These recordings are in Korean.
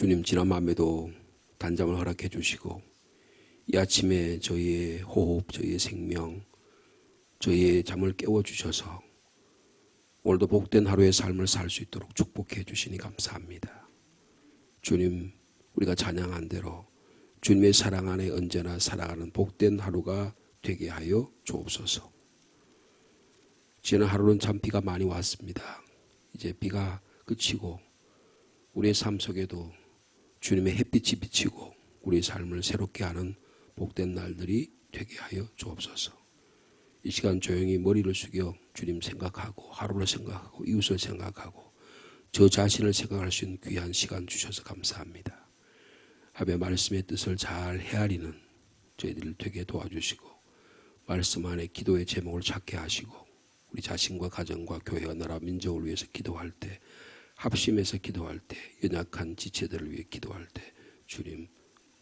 주님, 지난 밤에도 단잠을 허락해 주시고 이 아침에 저희의 호흡, 저희의 생명, 저희의 잠을 깨워주셔서 오늘도 복된 하루의 삶을 살 수 있도록 축복해 주시니 감사합니다. 주님, 우리가 찬양한 대로 주님의 사랑 안에 언제나 살아가는 복된 하루가 되게 하여 주옵소서. 지난 하루는 참 비가 많이 왔습니다. 이제 비가 그치고 우리의 삶 속에도 주님의 햇빛이 비치고 우리의 삶을 새롭게 하는 복된 날들이 되게 하여 주옵소서. 이 시간 조용히 머리를 숙여 주님 생각하고 하루를 생각하고 이웃을 생각하고 저 자신을 생각할 수 있는 귀한 시간 주셔서 감사합니다. 하며 말씀의 뜻을 잘 헤아리는 저희들을 되게 도와주시고 말씀 안에 기도의 제목을 찾게 하시고 우리 자신과 가정과 교회와 나라 민족을 위해서 기도할 때 합심해서 기도할 때 연약한 지체들을 위해 기도할 때 주님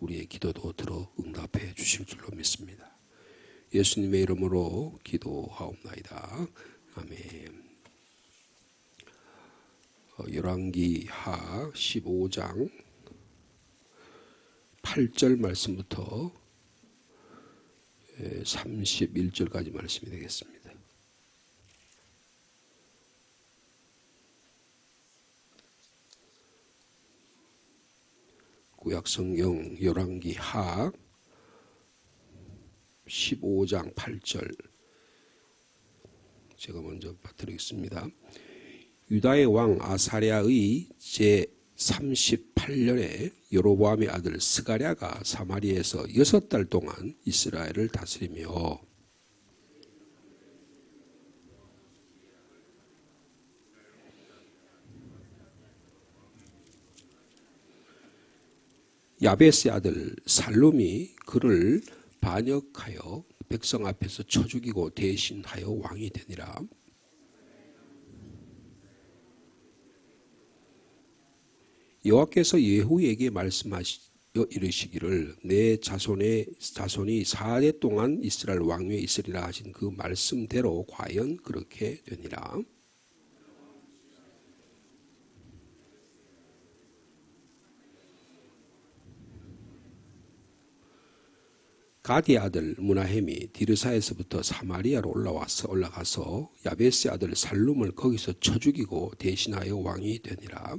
우리의 기도도 들어 응답해 주실 줄로 믿습니다. 예수님의 이름으로 기도하옵나이다. 아멘. 열왕기하 15장 8절 말씀부터 31절까지 말씀이 되겠습니다. 구약성경 열왕기하 15장 8절 제가 먼저 받드리겠습니다. 유다의 왕 아사랴의 제38년에 여로보암의 아들 스가랴가 사마리아에서 6달 동안 이스라엘을 다스리며 야베스의 아들 살룸이 그를 반역하여 백성 앞에서 쳐 죽이고 대신하여 왕이 되니라. 여호와께서 예후에게 말씀하시 이르시기를 내 자손이 4대 동안 이스라엘 왕위에 있으리라 하신 그 말씀대로 과연 그렇게 되니라. 가디의 아들 무나헴이 디르사에서부터 사마리아로 올라가서 야베스의 아들 살룸을 거기서 쳐 죽이고 대신하여 왕이 되니라.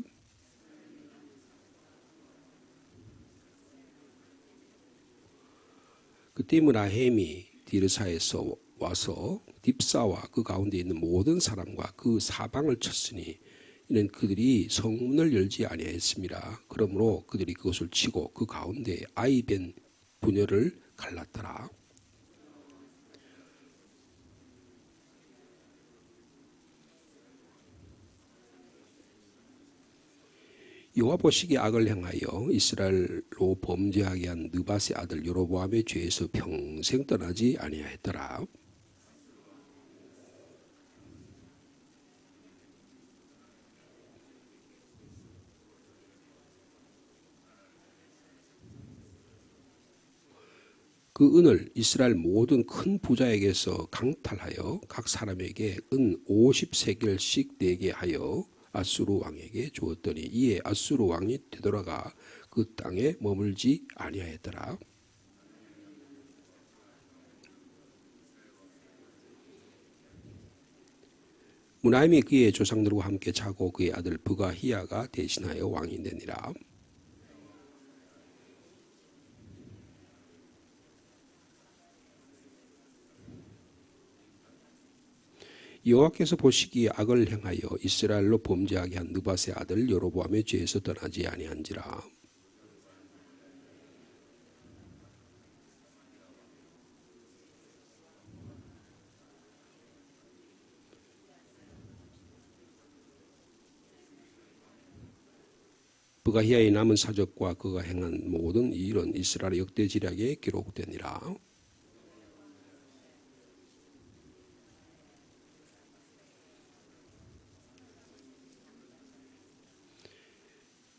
그때 무나헴이 디르사에서 와서 딥사와 그 가운데 있는 모든 사람과 그 사방을 쳤으니 이는 그들이 성문을 열지 아니하였습니다. 그러므로 그들이 그것을 치고 그 가운데 아이벤 분열을 갈랐더라. 여호와 보시기에 악을 행하여 이스라엘로 범죄하게 한 느밧의 아들 여로보암의 죄에서 평생 떠나지 아니하였더라. 그 은을 이스라엘 모든 큰 부자에게서 강탈하여 각 사람에게 은 50세겔씩 내게 하여 아수르 왕에게 주었더니 이에 아수르 왕이 되돌아가 그 땅에 머물지 아니하였더라. 무나임이 그의 조상들과 함께 자고 그의 아들 브가히야가 대신하여 왕이 되니라. 여호와께서 보시기에 악을 행하여 이스라엘로 범죄하게 한 느밧의 아들 여로보암의 죄에서 떠나지 아니한지라. 브가히야의 남은 사적과 그가 행한 모든 이 일은 이스라엘 역대지략에 기록되니라.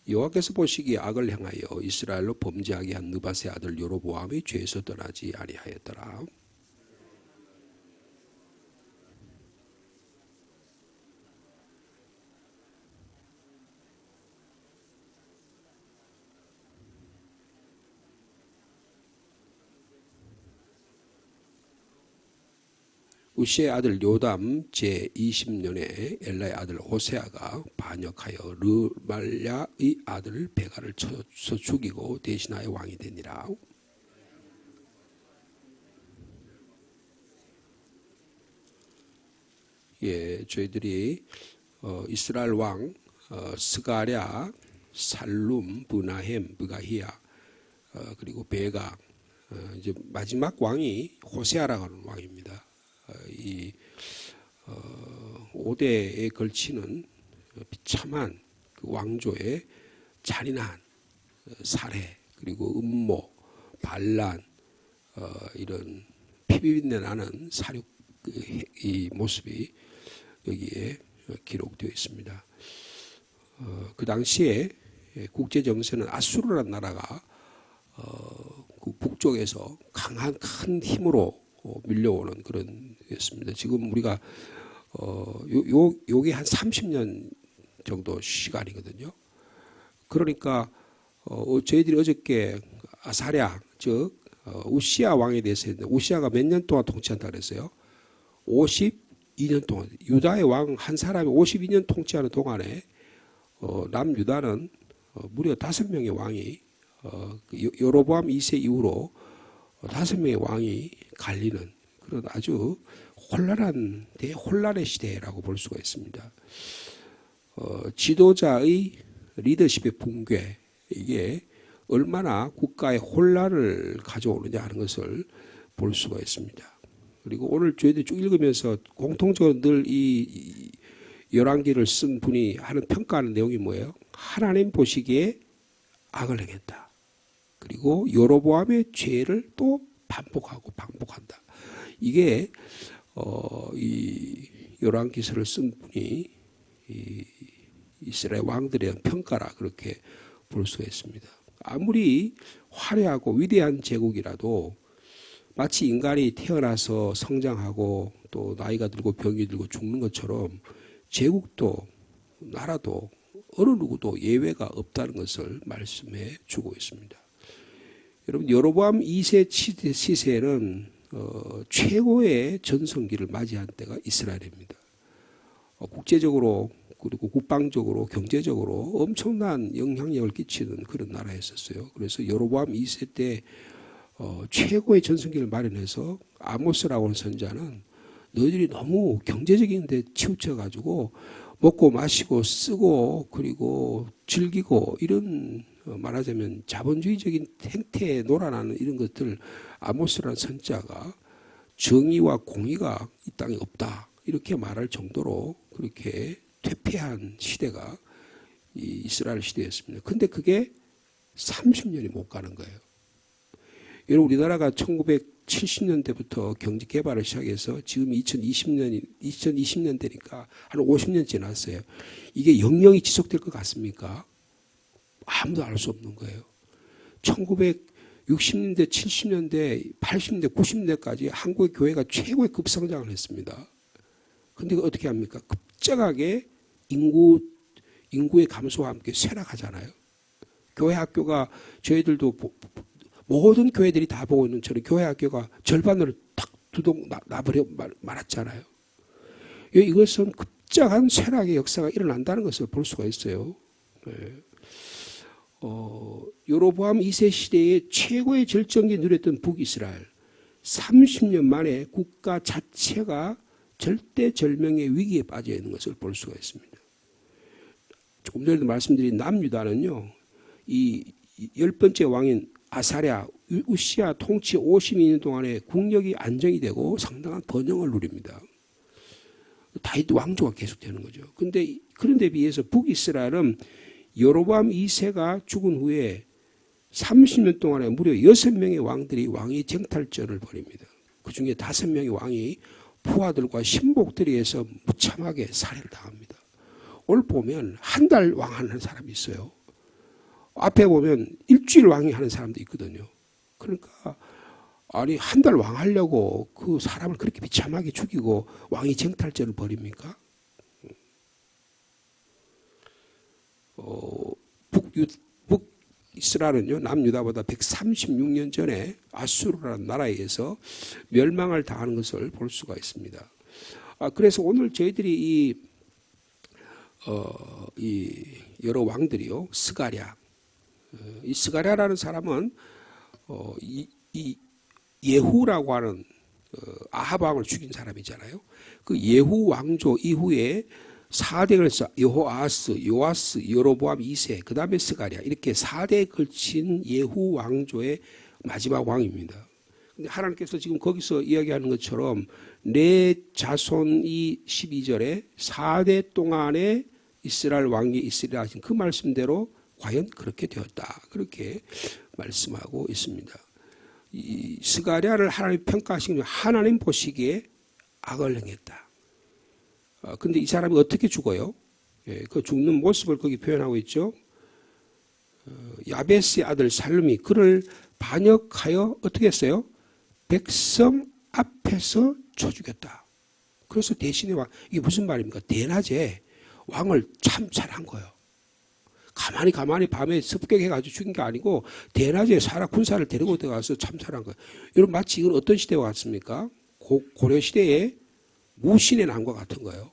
여호와께서 보시기에 악을 행하여 이스라엘로 범죄하게 한 느밧의 아들 여로보암의 죄에서 떠나지 아니하였더라. 우시의 아들 요담 제20년에 엘라의 아들 호세아가 반역하여 르말야의 아들 베가를 쳐서 죽이고 대신하여 왕이 되니라. 예, 저희들이 이스라엘 왕 스가랴, 살룸, 브나헴, 브가히야 그리고 베가 이제 마지막 왕이 호세아라고 하는 왕입니다. 이 5대에 걸치는 비참한 그 왕조의 잔인한 살해 그리고 음모, 반란 이런 피비린내 나는 사륙 이 모습이 여기에 기록되어 있습니다. 그 당시에 국제 정세는 아수르라는 나라가 그 북쪽에서 강한 큰 힘으로 밀려오는 그런 였습니다. 지금 우리가 요게 한 30년 정도 시간이거든요. 그러니까 저희들이 어저께 아사랴 즉 우시야 왕에 대해서 했는데 우시야가 몇 년 동안 통치한다 그랬어요? 52년 동안. 유다의 왕 한 사람이 52년 통치하는 동안에 남유다는 무려 5명의 왕이 여로보암 2세 이후로 5명의 왕이 갈리는 그런 아주 혼란한 대혼란의 시대라고 볼 수가 있습니다. 지도자의 리더십의 붕괴 이게 얼마나 국가의 혼란을 가져오느냐 하는 것을 볼 수가 있습니다. 그리고 오늘 저희들이 쭉 읽으면서 공통적으로 늘 이 열왕기를 쓴 분이 하는 평가하는 내용이 뭐예요? 하나님 보시기에 악을 행했다. 그리고 여로보암의 죄를 또 반복하고 반복한다. 이게 이 열왕기서를 쓴 분이 이 이스라엘 왕들에 대한 평가라 그렇게 볼 수가 있습니다. 아무리 화려하고 위대한 제국이라도 마치 인간이 태어나서 성장하고 또 나이가 들고 병이 들고 죽는 것처럼 제국도 나라도 어느 누구도 예외가 없다는 것을 말씀해 주고 있습니다. 여러분 여로보암 2세 시세는 최고의 전성기를 맞이한 때가 이스라엘입니다. 국제적으로 그리고 국방적으로 경제적으로 엄청난 영향력을 끼치는 그런 나라였었어요. 그래서 여로보암 2세 때 최고의 전성기를 마련해서 아모스라고 하는 선자는 너희들이 너무 경제적인 데 치우쳐 가지고 먹고 마시고 쓰고 그리고 즐기고 이런 말하자면 자본주의적인 행태에 놀아나는 이런 것들 아모스라는 선자가 정의와 공의가 이 땅에 없다 이렇게 말할 정도로 그렇게 퇴폐한 시대가 이 이스라엘 시대였습니다. 근데 그게 30년이 못 가는 거예요. 여러분 우리나라가 1970년대부터 경제 개발을 시작해서 지금 2020년대니까 한 50년 지났어요. 이게 영영이 지속될 것 같습니까? 아무도 알 수 없는 거예요. 1960년대, 70년대, 80년대, 90년대까지 한국의 교회가 최고의 급성장을 했습니다. 근데 어떻게 합니까? 급작하게 인구의 감소와 함께 쇠락하잖아요. 교회 학교가 저희들도 모든 교회들이 다 보고 있는 저런 교회 학교가 절반으로 딱 두동 나버려 말았잖아요. 이것은 급작한 쇠락의 역사가 일어난다는 것을 볼 수가 있어요. 네. 여로보암 2세 시대의 최고의 절정기 누렸던 북이스라엘 30년 만에 국가 자체가 절대절명의 위기에 빠져 있는 것을 볼 수가 있습니다. 조금 전에도 말씀드린 남유다는요. 이 10번째 왕인 아사랴, 우시야 통치 52년 동안에 국력이 안정이 되고 상당한 번영을 누립니다. 다윗 왕조가 계속되는 거죠. 그런데 비해서 북이스라엘은 여로보암 2세가 죽은 후에 30년 동안에 무려 6명의 왕들이 왕위 쟁탈전을 벌입니다. 그중에 5명의 왕이 부하들과 신복들에 의해서 무참하게 살해를 당합니다. 오늘 보면 한 달 왕하는 사람이 있어요. 앞에 보면 일주일 왕이 하는 사람도 있거든요. 그러니까 아니 한 달 왕하려고 그 사람을 그렇게 비참하게 죽이고 왕위 쟁탈전을 벌입니까? 북이스라엘은요 남유다보다 136년 전에 아수르라는 나라에 의해서 멸망을 당하는 것을 볼 수가 있습니다. 그래서 오늘 저희들이 이 여러 왕들이요, 스가랴, 이 스가랴라는 사람은 이 예후라고 하는 아합 왕을 죽인 사람이잖아요. 그 예후 왕조 이후에 4대를 여호아스, 요아스, 여로보암 2세, 그 다음에 스가랴, 이렇게 4대에 걸친 예후 왕조의 마지막 왕입니다. 근데 하나님께서 지금 거기서 이야기하는 것처럼 내 자손이 12절에 4대 동안에 이스라엘 왕이 있으리라 하신 그 말씀대로 과연 그렇게 되었다, 그렇게 말씀하고 있습니다. 이 스가랴를 하나님 평가하신 게 하나님 보시기에 악을 행했다. 근데 이 사람이 어떻게 죽어요? 그 죽는 모습을 거기 표현하고 있죠. 야베스의 아들 살룸이 그를 반역하여 어떻게 했어요? 백성 앞에서 쳐 죽였다. 그래서 대신에 왕, 이게 무슨 말입니까? 대낮에 왕을 참살한 거예요. 가만히 밤에 습격해가지고 죽인 게 아니고 대낮에 군사를 데리고 들어가서 참살한 거예요. 여러분 마치 이건 어떤 시대와 같습니까? 고려시대에 무신의 난과 같은 거예요.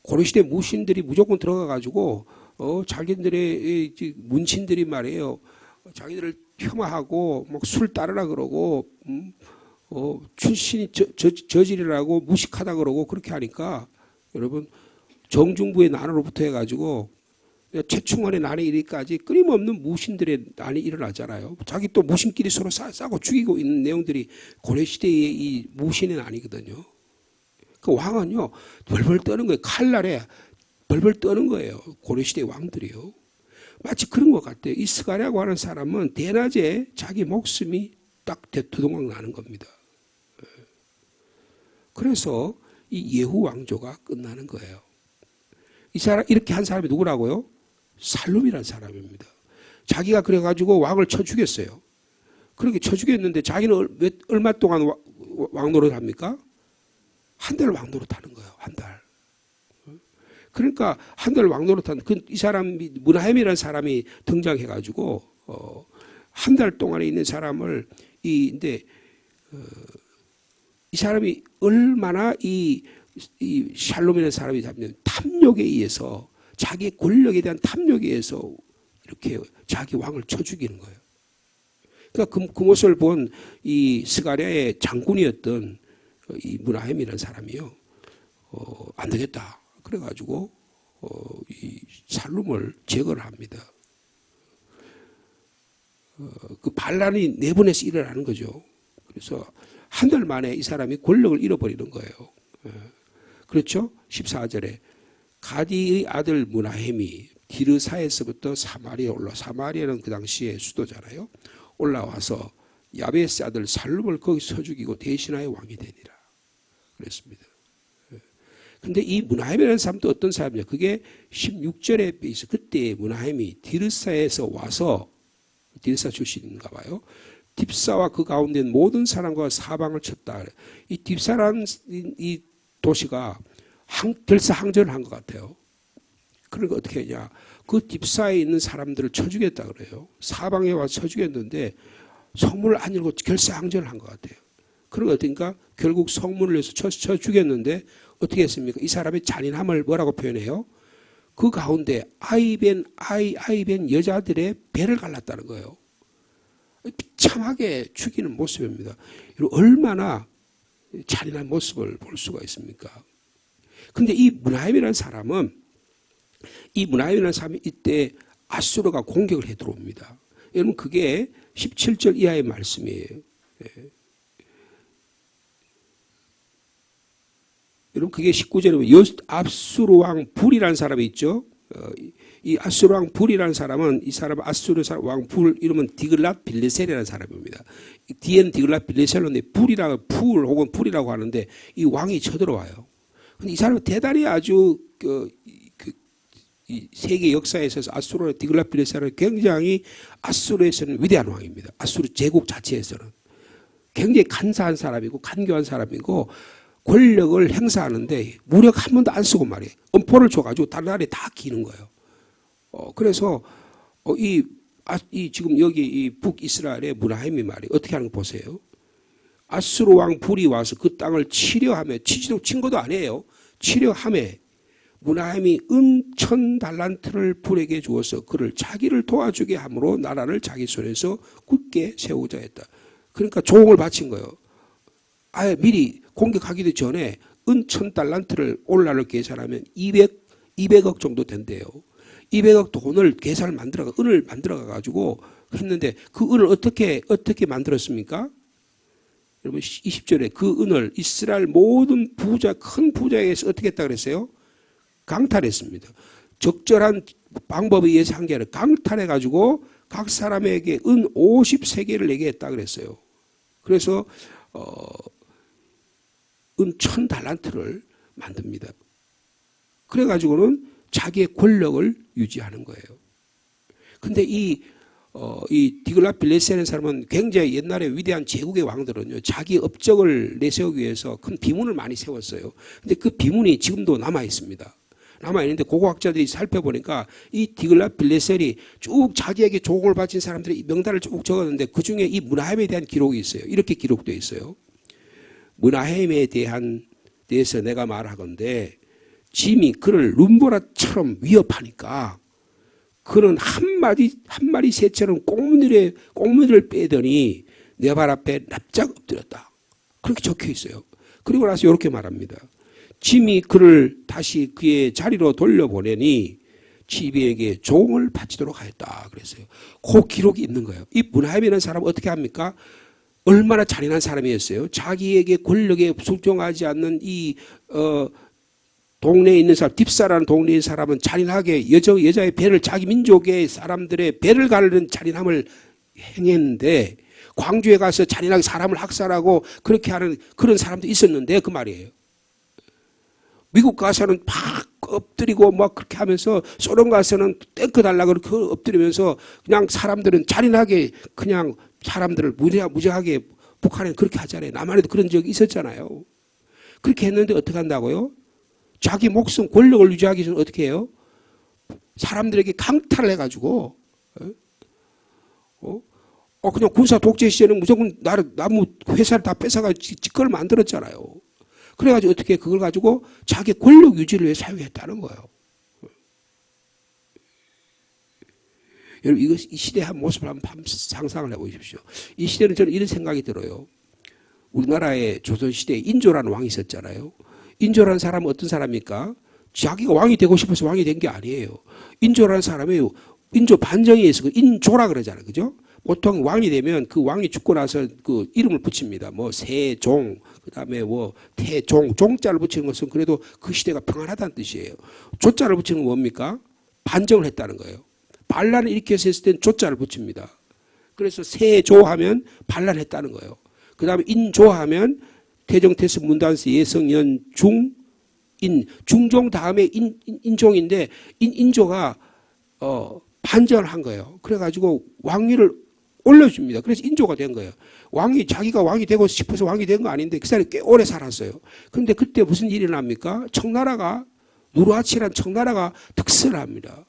고려시대 무신들이 무조건 들어가가지고 자기들의 문신들이 말이에요. 자기들을 폄하하고 막 술 따르라 그러고 출신이 저질이라고 무식하다 그러고 그렇게 하니까 여러분 정중부의 난으로부터 해가지고 최충원의 난이 이르기까지 끊임없는 무신들의 난이 일어나잖아요. 자기 또 무신끼리 서로 싸고 죽이고 있는 내용들이 고려시대의 이 무신의 난이거든요. 그 왕은요 벌벌 떠는 거예요. 칼날에 벌벌 떠는 거예요. 고려시대 왕들이요. 마치 그런 것 같아요. 이 스가랴라고 하는 사람은 대낮에 자기 목숨이 딱 대두동강 나는 겁니다. 그래서 이 예후 왕조가 끝나는 거예요. 이 사람 이렇게 한 사람이 누구라고요? 살룸이라는 사람입니다. 자기가 그래가지고 왕을 쳐 죽였어요. 그렇게 쳐 죽였는데 자기는 얼마 동안 왕 노릇합니까? 한 달 왕 노릇하는 거예요. 한 달. 그러니까 한 달 왕 노릇한 이 사람이 문하임이라는 사람이 등장해가지고 한 달 동안에 있는 사람을 근데 이 사람이 얼마나 이 샬롬이라는 사람이 잡는 탐욕에 의해서 자기의 권력에 대한 탐욕에 의해서 이렇게 자기 왕을 쳐 죽이는 거예요. 그러니까 그 모습을 본 이 스가랴의 장군이었던 이 문하임이라는 사람이요, 안 되겠다. 그래가지고 이 살룸을 제거를 합니다. 그 반란이 내분에서 일어나는 거죠. 그래서 한 달 만에 이 사람이 권력을 잃어버리는 거예요. 그렇죠? 14절에 가디의 아들 문하임이 디르사에서부터 사마리아에 올라, 사마리아는 그 당시에 수도잖아요. 올라와서 야베스 아들 살룸을 거기서 쳐 죽이고 대신하여 왕이 되니라 그랬습니다. 근데 이 문하임이라는 사람도 어떤 사람이냐? 그게 16절에 있어. 그때 문하임이 디르사에서 와서, 디르사 출신인가 봐요. 딥사와 그 가운데 모든 사람과 사방을 쳤다. 이 딥사라는 이 도시가 결사항전을 한 것 같아요. 그러니까 어떻게 하냐? 그 딥사에 있는 사람들을 쳐 죽였다 그래요. 사방에 와서 쳐 죽였는데 성문을 안 열고 결사항전을 한 것 같아요. 그러니까 어떻습니까? 결국 성문을 내서 쳐 죽였는데 어떻게 했습니까? 이 사람의 잔인함을 뭐라고 표현해요? 그 가운데 아이벤 여자들의 배를 갈랐다는 거예요. 비참하게 죽이는 모습입니다. 얼마나 잔인한 모습을 볼 수가 있습니까? 근데 이 문하임이라는 사람은 이때 아수르가 공격을 해 들어옵니다. 여러분 그게 17절 이하의 말씀이에요. 여러분 그게 19절에 아수르 왕 불이라는 사람이 있죠. 이 아수르 왕 불이라는 사람은 이 사람 아수르 왕 불 이름은 디글랏 빌레셀이라는 사람입니다. 뒤에는 디글랏 빌레셀인데 불이라고 풀 혹은 불이라고 하는데 이 왕이 쳐들어와요. 근데 이 사람은 대단히 아주 이 세계 역사에서 아수르 디글랏 빌레셀은 굉장히 아수르에서는 위대한 왕입니다. 아수르 제국 자체에서는 굉장히 간사한 사람이고 간교한 사람이고 권력을 행사하는데 무력 한 번도 안 쓰고 말이에요. 엄포를 줘가지고 다른 나라에 다 기는 거예요. 그래서 지금 여기 이 북이스라엘의 문하임이 말이에요. 어떻게 하는 거 보세요. 아수르 왕 불이 와서 그 땅을 치려하며, 치지도 친 것도 아니에요. 치려하며 문하임이 은 1000달란트를 불에게 주어서 그를 자기를 도와주게 함으로 나라를 자기 손에서 굳게 세우자 했다. 그러니까 조공을 바친 거예요. 아예 미리 공격하기도 전에 은 1000달란트를 오늘날로 계산하면 200억 정도 된대요. 200억 돈을 계산을 은을 만들어가 가지고 했는데 그 은을 어떻게 만들었습니까? 여러분 20절에 그 은을 이스라엘 모든 부자, 큰 부자에게서 어떻게 했다 그랬어요? 강탈했습니다. 적절한 방법에 의해서 한 게 아니라 강탈해가지고 각 사람에게 은 50세겔을 내게 했다 그랬어요. 그래서 은 1000달란트를 만듭니다. 그래가지고는 자기의 권력을 유지하는 거예요. 근데 이 디글랏빌레셀이라는 사람은 굉장히 옛날에 위대한 제국의 왕들은요, 자기 업적을 내세우기 위해서 큰 비문을 많이 세웠어요. 근데 그 비문이 지금도 남아 있습니다. 남아있는데 고고학자들이 살펴보니까 이 디글랏빌레셀이 쭉 자기에게 조공을 바친 사람들의 명단을 쭉 적었는데 그 중에 이 문하임에 대한 기록이 있어요. 이렇게 기록되어 있어요. 문하임에 대해서 내가 말하건대 짐이 그를 룸보라처럼 위협하니까 그는 한 마리 새처럼 꽁무니를 빼더니 내 발 앞에 납작 엎드렸다. 그렇게 적혀 있어요. 그리고 나서 이렇게 말합니다. 짐이 그를 다시 그의 자리로 돌려보내니 지비에게 종을 바치도록 하였다 그랬어요. 그 기록이 있는 거예요. 이 문하임이라는 사람은 어떻게 합니까? 얼마나 잔인한 사람이었어요. 자기에게 권력에 순종하지 않는 이 동네에 있는 사람, 딥사라는 동네에 있는 사람은 잔인하게 여자의 배를, 자기 민족의 사람들의 배를 가르는 잔인함을 행했는데, 광주에 가서 잔인하게 사람을 학살하고 그렇게 하는 그런 사람도 있었는데 그 말이에요. 미국 가서는 막 엎드리고 막 그렇게 하면서, 소련 가서는 탱크 달라고 그렇게 엎드리면서 그냥 사람들은 잔인하게 그냥 사람들을 무지하게 북한에 그렇게 하잖아요. 남한에도 그런 적이 있었잖아요. 그렇게 했는데 어떻게 한다고요? 자기 목숨, 권력을 유지하기 전에 어떻게 해요? 사람들에게 강탈을 해가지고, 그냥 군사 독재 시절에는 무조건 나무 회사를 다 뺏어가지고 직권을 만들었잖아요. 그래가지고 어떻게 그걸 가지고 자기 권력 유지를 위해 사용했다는 거예요. 여러분, 이 시대의 한 모습을 한번 상상을 해보십시오. 이 시대는 저는 이런 생각이 들어요. 우리나라의 조선시대에 인조라는 왕이 있었잖아요. 인조라는 사람은 어떤 사람입니까? 자기가 왕이 되고 싶어서 왕이 된 게 아니에요. 인조라는 사람이 인조 반정에 있어 인조라 그러잖아요. 그죠? 보통 왕이 되면 그 왕이 죽고 나서 그 이름을 붙입니다. 뭐 세종, 그다음에 뭐 태종, 종자를 붙이는 것은 그래도 그 시대가 평안하다는 뜻이에요. 조자를 붙이는 건 뭡니까? 반정을 했다는 거예요. 반란을 일으켜서 했을 땐 조자를 붙입니다. 그래서 세조하면 반란했다는 거예요. 그다음에 인조하면 태종, 태수, 문단세, 예성, 연, 중, 인, 중종 다음에 인종인데 인조가 반정을 한 거예요. 그래가지고 왕위를 올려줍니다. 그래서 인조가 된 거예요. 자기가 왕이 되고 싶어서 왕이 된 거 아닌데 그 사람이 꽤 오래 살았어요. 그런데 그때 무슨 일이 납니까? 청나라가, 누르하치란 청나라가 득세를 합니다.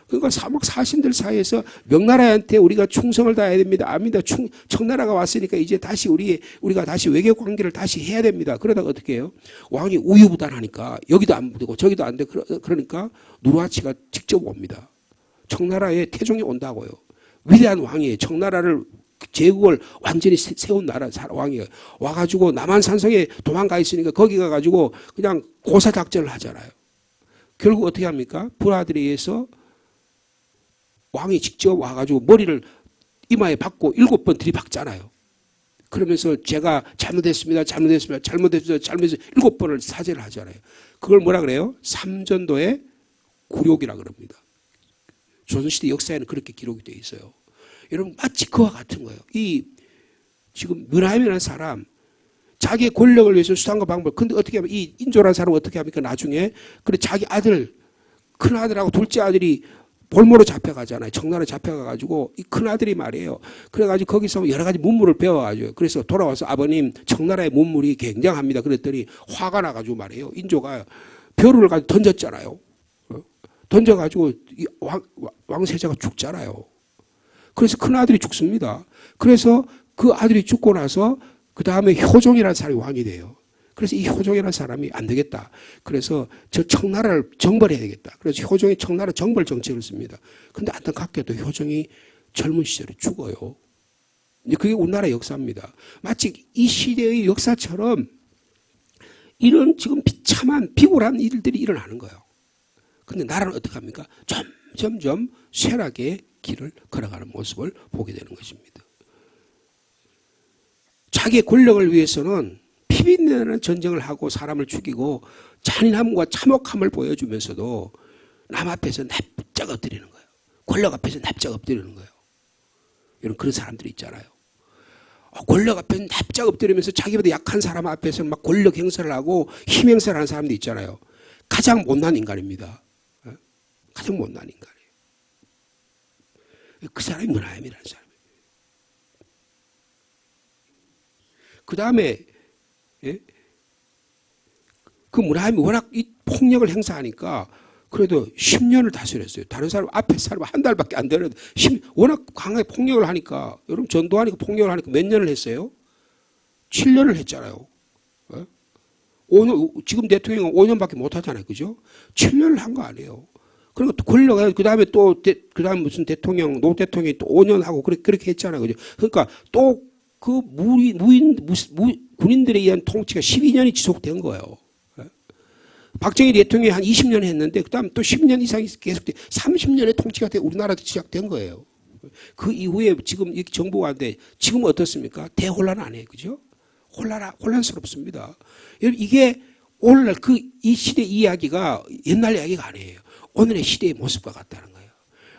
그러니까 사신들 사이에서 명나라한테 우리가 충성을 다해야 됩니다. 압니다. 청나라가 왔으니까 이제 다시 우리가 다시 외교 관계를 다시 해야 됩니다. 그러다가 어떻게 해요? 왕이 우유부단하니까 여기도 안 되고 저기도 안 되고 그러니까 누르하치가 직접 옵니다. 청나라에 태종이 온다고요. 위대한 왕이에요. 청나라를 제국을 완전히 세운 나라 왕이에요. 와가지고 남한산성에 도망가 있으니까 거기 가가지고 그냥 고사작전을 하잖아요. 결국 어떻게 합니까? 부하들에 의해서 왕이 직접 와가지고 머리를 이마에 박고 7번 들이박잖아요. 그러면서 제가 잘못했습니다. 7번을 사죄를 하잖아요. 그걸 뭐라 그래요? 삼전도의 굴욕이라 그럽니다. 조선시대 역사에는 그렇게 기록이 되어 있어요. 여러분, 마치 그와 같은 거예요. 지금 문하임이라는 사람, 자기의 권력을 위해서 수단과 방법, 근데 어떻게 하면 이 인조라는 사람은 어떻게 합니까? 나중에, 그래 자기 아들, 큰 아들하고 둘째 아들이 볼모로 잡혀가잖아요. 청나라에 잡혀가가지고 이 큰아들이 말이에요. 그래가지고 거기서 여러 가지 문물을 배워가지고 그래서 돌아와서 아버님 청나라의 문물이 굉장합니다. 그랬더니 화가 나가지고 말이에요. 인조가 벼루를 가지고 던졌잖아요. 던져가지고 왕세자가 죽잖아요. 그래서 큰아들이 죽습니다. 그래서 그 아들이 죽고 나서 그 다음에 효종이라는 사람이 왕이 돼요. 그래서 이 효종이라는 사람이 안 되겠다. 그래서 저 청나라를 정벌해야 되겠다. 그래서 효종이 청나라 정벌 정책을 씁니다. 그런데 안타깝게도 효종이 젊은 시절에 죽어요. 그게 우리나라 역사입니다. 마치 이 시대의 역사처럼 이런 지금 비참한 비굴한 일들이 일어나는 거예요. 그런데 나라는 어떻게 합니까? 점점 쇠락의 길을 걸어가는 모습을 보게 되는 것입니다. 자기의 권력을 위해서는 피비린내는 전쟁을 하고 사람을 죽이고 잔인함과 참혹함을 보여주면서도 남 앞에서 납작 엎드리는 거예요. 권력 앞에서 납작 엎드리는 거예요. 이런 그런 사람들이 있잖아요. 권력 앞에서 납작 엎드리면서 자기보다 약한 사람 앞에서 막 권력 행사를 하고 힘 행사를 하는 사람들이 있잖아요. 가장 못난 인간입니다. 가장 못난 인간이에요. 그 사람이 문하임이라는 사람이에요. 그 다음에 그 문하임이 워낙 이 폭력을 행사하니까 그래도 10년을 다스렸어요. 다른 사람 앞에 사람 한 달밖에 안 되는데 워낙 강하게 폭력을 하니까 여러분 전도하니까 폭력을 하니까 몇 년을 했어요? 7년을 했잖아요. 5년, 지금 대통령은 5년밖에 못 하잖아요. 그죠? 7년을 한 거 아니에요. 그리고 또 권력, 그 다음에 또, 그 다음 무슨 대통령, 노 대통령이 또 5년 하고 그렇게 했잖아요. 그죠? 그러니까 또 그 군인들에 의한 통치가 12년이 지속된 거예요. 박정희 대통령이 한 20년 했는데 그다음 또 10년 이상이 계속돼 30년의 통치가 우리나라도 시작된 거예요. 그 이후에 지금 이 정부가 왔는데 지금 어떻습니까? 대혼란 안 해요. 그죠? 혼란스럽습니다. 이게 오늘날 이 시대 이야기가 옛날 이야기가 아니에요. 오늘의 시대의 모습과 같다는 거예요.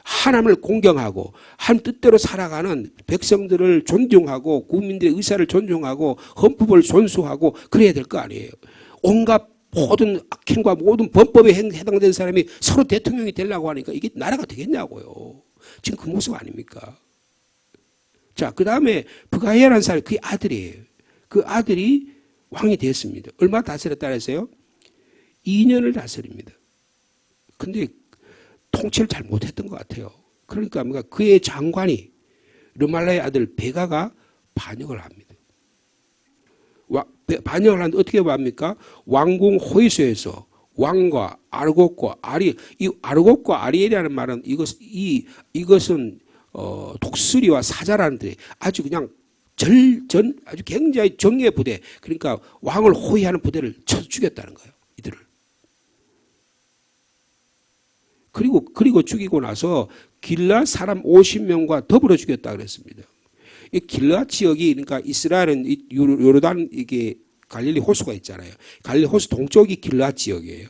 하나님을 공경하고 하나님 뜻대로 살아가는 백성들을 존중하고 국민들의 의사를 존중하고 헌법을 존수하고 그래야 될 거 아니에요. 온갖 모든 악행과 모든 범법에 해당된 사람이 서로 대통령이 되려고 하니까 이게 나라가 되겠냐고요. 지금 그 모습 아닙니까? 자, 그 다음에 브가이아라는 사람이 그의 아들이에요. 그 아들이 왕이 됐습니다. 얼마 다스렸다 그랬어요? 2년을 다스립니다. 근데 통치를 잘 못했던 것 같아요. 그러니까 그의 장관이 르말라의 아들 베가가 반역을 합니다. 반역을 하는데 어떻게 합니까? 왕궁 호위소에서 왕과 아르곡과 이 아르곡과 아리엘이라는 말은 이것은 독수리와 사자라는 데 아주 그냥 아주 굉장히 정예 부대, 그러니까 왕을 호위하는 부대를 쳐 죽였다는 거예요. 이들을. 그리고 죽이고 나서 길라 사람 50명과 더불어 죽였다 그랬습니다. 이 길라 지역이, 그러니까 이스라엘은 요르단 이게 갈릴리 호수가 있잖아요. 갈릴리 호수 동쪽이 길라 지역이에요.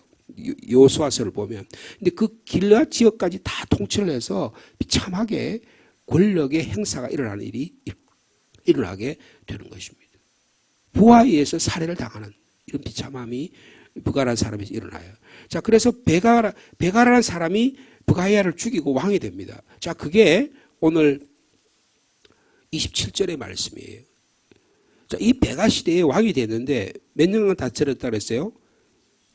여호수아서를 보면. 근데 그 길라 지역까지 다 통치를 해서 비참하게 권력의 행사가 일어나는 일이 일어나게 되는 것입니다. 부하에 의해서 살해를 당하는 이런 비참함이 브가라는 사람에서 일어나요. 자, 그래서 베가라는 사람이 브가이아를 죽이고 왕이 됩니다. 자, 그게 오늘 27절의 말씀이에요. 자, 이 베가 시대에 왕이 됐는데 몇 년간 다스렸다 그랬어요?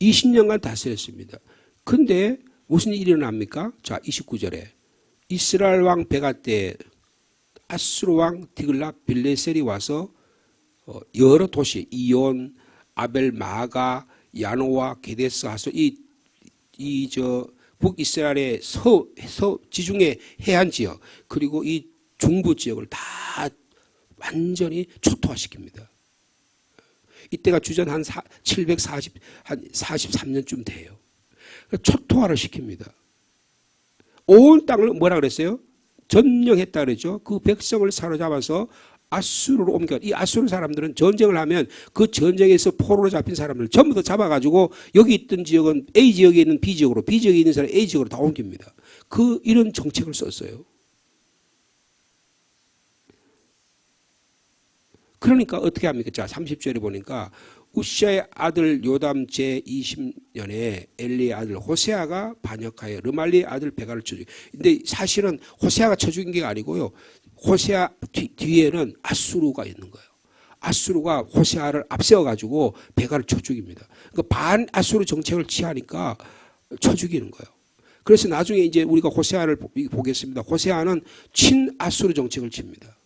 20년간 다스렸습니다. 근데 무슨 일이 일어납니까? 자, 29절에 이스라엘 왕 베가 때 아수르 왕 디글랏 빌레셀이 와서 여러 도시 이온, 아벨 마가, 야노와 게데스 하소 저 북이스라엘의 지중해 해안 지역 그리고 이 중부 지역을 다 완전히 초토화시킵니다. 이때가 주전 한 43년쯤 돼요. 초토화를 시킵니다. 온 땅을 뭐라 그랬어요? 점령했다 그랬죠. 그 백성을 사로잡아서 아수르로 옮겨. 이 아수르 사람들은 전쟁을 하면 그 전쟁에서 포로로 잡힌 사람들 전부 다 잡아가지고 여기 있던 지역은 A 지역에 있는 B 지역으로, B 지역에 있는 사람 A 지역으로 다 옮깁니다. 이런 정책을 썼어요. 그러니까 어떻게 합니까? 자, 30절에 보니까 우시아의 아들 요담 제20년에 엘리의 아들 호세아가 반역하여 르말리의 아들 베가를 쳐 죽인. 근데 사실은 호세아가 쳐 죽인 게 아니고요. 호세아 뒤에는 아수르가 있는 거예요. 아수르가 호세아를 앞세워가지고 베가를 쳐 죽입니다. 그러니까 반아수르 정책을 취하니까 쳐 죽이는 거예요. 그래서 나중에 이제 우리가 호세아를 보겠습니다. 호세아는 친아수르 정책을 칩니다.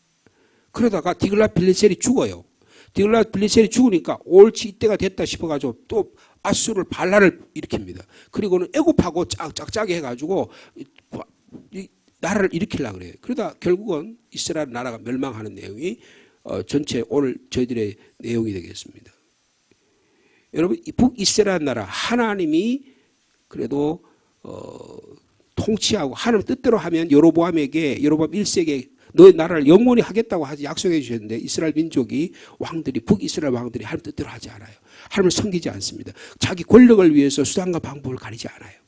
그러다가 디글랏 빌레셀이 죽어요. 딜라 빌리셀이 죽으니까 옳지 이때가 됐다 싶어가지고 또 아수르를 반란을 일으킵니다. 그리고는 애굽하고 짝짝이 해가지고 이 나라를 일으키려고 그래요. 그러다 결국은 이스라엘 나라가 멸망하는 내용이 전체 오늘 저희들의 내용이 되겠습니다. 여러분, 북이스라엘 나라 하나님이 그래도 통치하고 하나님 뜻대로 하면 여로보암에게 여로보암 1세에게 너의 나라를 영원히 하겠다고 하지 약속해 주셨는데 이스라엘 민족이 왕들이 북이스라엘 왕들이 하나님 뜻대로 하지 않아요. 하나님을 섬기지 않습니다. 자기 권력을 위해서 수단과 방법을 가리지 않아요.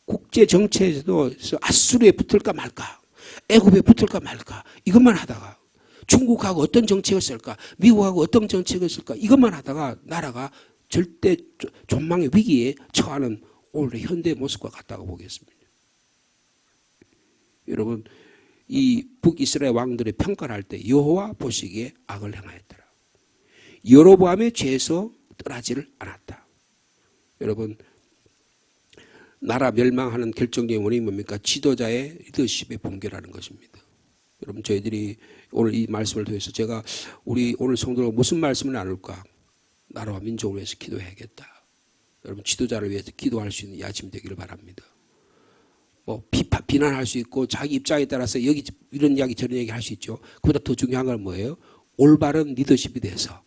국제 정치에서도 아수르에 붙을까 말까, 애굽에 붙을까 말까 이것만 하다가 중국하고 어떤 정책을 쓸까, 미국하고 어떤 정책을 쓸까 이것만 하다가 나라가 절대 존망의 위기에 처하는 오늘의 현대의 모습과 같다고 보겠습니다. 여러분, 이 북이스라엘 왕들의 평가를 할 때 여호와 보시기에 악을 행하였더라. 여로보암의 죄에서 떠나지를 않았다. 여러분, 나라 멸망하는 결정적인 원인이 뭡니까? 지도자의 리더십의 붕괴라는 것입니다. 여러분, 저희들이 오늘 이 말씀을 통해서 제가 우리 오늘 성도가 무슨 말씀을 나눌까? 나라와 민족을 위해서 기도해야겠다. 여러분, 지도자를 위해서 기도할 수 있는 이 아침 되기를 바랍니다. 비난할 수 있고 자기 입장에 따라서 여기 이런 이야기 저런 이야기 할 수 있죠. 그보다 더 중요한 건 뭐예요? 올바른 리더십이 돼서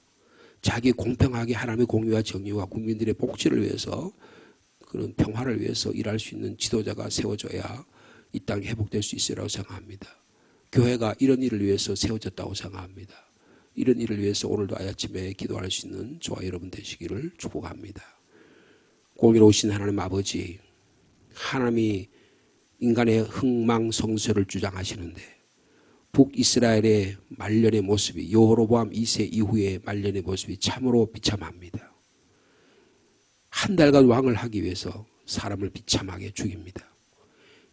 자기 공평하게 하나님의 공의와 정의와 국민들의 복지를 위해서 그런 평화를 위해서 일할 수 있는 지도자가 세워져야 이 땅이 회복될 수 있으리라고 생각합니다. 교회가 이런 일을 위해서 세워졌다고 생각합니다. 이런 일을 위해서 오늘도 아침에 기도할 수 있는 저와 여러분 되시기를 축복합니다. 공의로우신 하나님 아버지, 하나님이 인간의 흥망성쇠를 주장하시는데 북이스라엘의 말년의 모습이 여로보암 2세 이후의 말년의 모습이 참으로 비참합니다. 한 달간 왕을 하기 위해서 사람을 비참하게 죽입니다.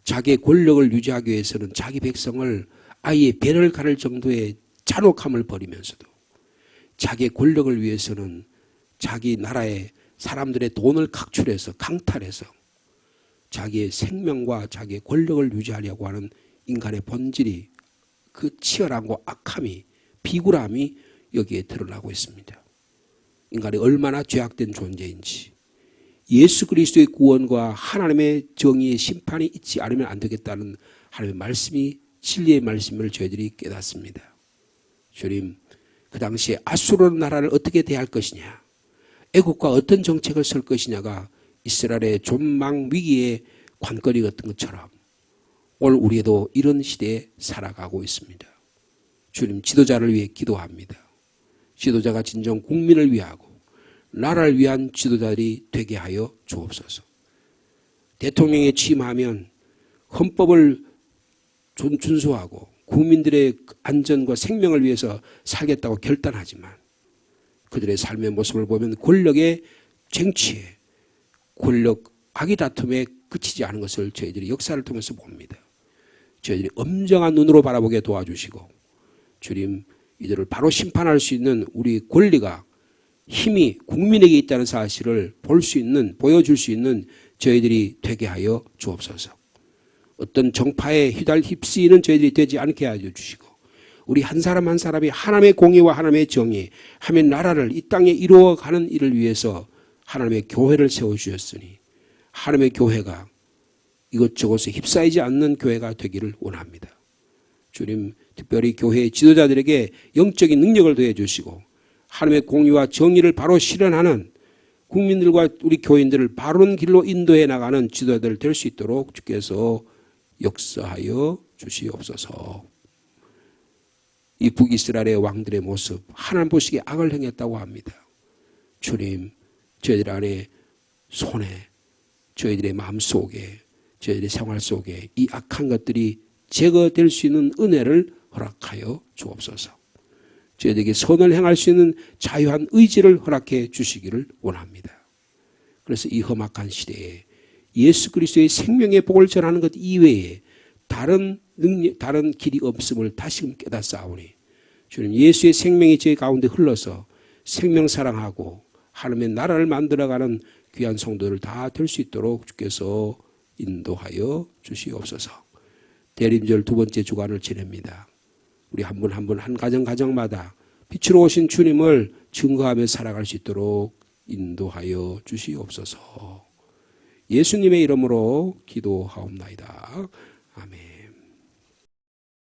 자기의 권력을 유지하기 위해서는 자기 백성을 아예 배를 가를 정도의 잔혹함을 벌이면서도 자기의 권력을 위해서는 자기 나라의 사람들의 돈을 각출해서 강탈해서 자기의 생명과 자기의 권력을 유지하려고 하는 인간의 본질이 그 치열함과 악함이 비굴함이 여기에 드러나고 있습니다. 인간이 얼마나 죄악된 존재인지 예수 그리스도의 구원과 하나님의 정의의 심판이 있지 않으면 안 되겠다는 하나님의 말씀이 진리의 말씀을 저희들이 깨닫습니다. 주님, 그 당시에 아수르 나라를 어떻게 대할 것이냐, 애국과 어떤 정책을 쓸 것이냐가 이스라엘의 존망 위기의 관건이었던 것처럼 오늘 우리도 이런 시대에 살아가고 있습니다. 주님, 지도자를 위해 기도합니다. 지도자가 진정 국민을 위하고 나라를 위한 지도자들이 되게 하여 주옵소서. 대통령에 취임하면 헌법을 준수하고 국민들의 안전과 생명을 위해서 살겠다고 결단하지만 그들의 삶의 모습을 보면 권력의 쟁취에 권력 악의 다툼에 그치지 않은 것을 저희들이 역사를 통해서 봅니다. 저희들이 엄정한 눈으로 바라보게 도와주시고 주님, 이들을 바로 심판할 수 있는 우리 권리가 힘이 국민에게 있다는 사실을 볼 수 있는, 보여줄 수 있는 저희들이 되게 하여 주옵소서. 어떤 정파에 휩쓰이는 저희들이 되지 않게 하여 주시고 우리 한 사람 한 사람이 하나님의 공의와 하나님의 정의, 하나님의 나라를 이 땅에 이루어가는 일을 위해서 하나님의 교회를 세워주셨으니 하나님의 교회가 이것저것에 휩싸이지 않는 교회가 되기를 원합니다. 주님, 특별히 교회의 지도자들에게 영적인 능력을 더해 주시고 하나님의 공의와 정의를 바로 실현하는 국민들과 우리 교인들을 바른 길로 인도해 나가는 지도자들 될 수 있도록 주께서 역사하여 주시옵소서. 이 북이스라엘의 왕들의 모습, 하나님 보시기에 악을 행했다고 합니다. 주님, 저희들 안에 손에, 저희들의 마음속에, 저희들의 생활 속에 이 악한 것들이 제거될 수 있는 은혜를 허락하여 주옵소서. 저희들에게 선을 행할 수 있는 자유한 의지를 허락해 주시기를 원합니다. 그래서 이 험악한 시대에 예수 그리스도의 생명의 복을 전하는 것 이외에 다른 길이 없음을 다시금 깨닫사오니 주님, 예수의 생명이 저희 가운데 흘러서 생명 사랑하고 하나님의 나라를 만들어가는 귀한 성도들 다 될 수 있도록 주께서 인도하여 주시옵소서. 대림절 두 번째 주간을 지냅니다. 우리 한 분 한 분 한 가정마다 빛으로 오신 주님을 증거하며 살아갈 수 있도록 인도하여 주시옵소서. 예수님의 이름으로 기도하옵나이다. 아멘.